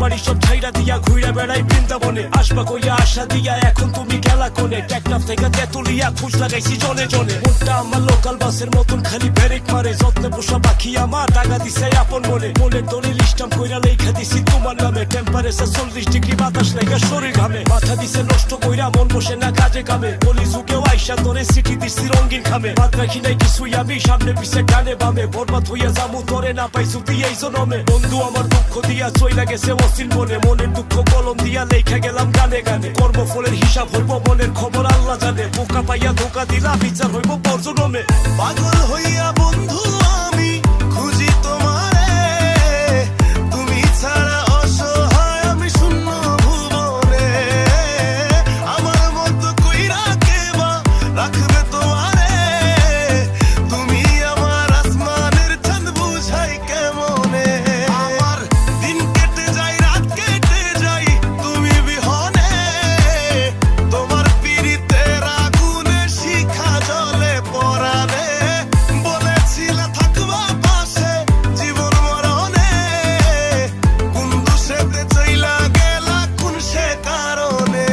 বাড়ি সব ছাইরা দিয়া ঘুরে বেড়াই বৃন্দাবনে। আসবা কইয়া আশা দিয়া এখন তুমি গেলা কোনে, টেকনাফ থেকে তেতুলিয়া খুঁজ লাগাইছি জনে জনে। মনটা আমার লোকাল বাসের মতন খালি ব্রেক মারে, যত্নে পোষা পাখি আমার টাকা দিছে আপন মনে। মনের দলিল ইস্টাম কইরা লেখা দিছি তোমার নামে, টেম্পারেচার 40 ডিগ্রি বাতাস লেগে শরীর ঘামে। মাথা দিছে নষ্ট কইরা মন বসে না কাজে কামে, বলি যুগেও আইসা তোরে সিটি দিছি রঙিন খামে। বাদ রাখি নাই কিছুই আমি সামনে পিছে ডানে বামে, বরবাদ হইয়া যামু তোরে না পাই ছুটি এই জনমে। বন্ধু আমার দুঃখ দিয়া চইলা গেছে অসীম মনে, মনের দুঃখ কলম দিয়া লেখা গেলাম গানে গানে। কর্মফলের হিসাব হইব মনের খবর আল্লাহ জানে, বোকা পাইয়া ধোকা দিলা বিচার হইব পরজনমে। পাগল হইয়া বন্ধু আমি খুঁজি তোমারে, তুমি ছাড়া অসহায় আমি শূন্য ভুবনে। আমার মতো কইরা কেবা রাখবে তোমারে, তুমি আমার আসমানের চাঁদ বুঝাই কেমনে। আমার দিন কেটে যায় রাত কেটে যায় তুমি বিহনে, তোমার পিরিতের আগুনে শিখা জলে পরানে। বলেছিলা থাকবা পাশে জীবন মরণে, কোন দোষেতে চইলা গেলা কোন সে কারণে।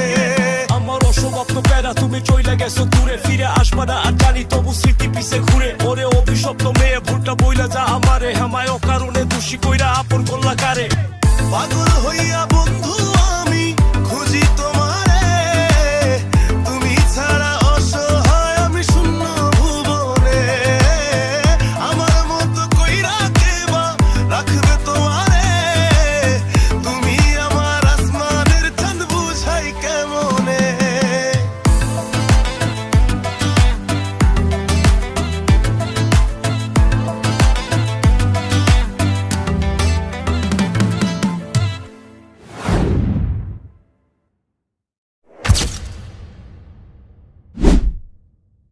আমার অসমাপ্ত প্যারা তুমি চইলা গেছো দূরে, ফিরে আসবা না আর জানি তবু স্মৃতি পিছে ঘুরে। ওরে অভিশপ্ত মেয়ে ভুলটা বইলা যা আমারে, হামায় অকারণে দোষী কইরা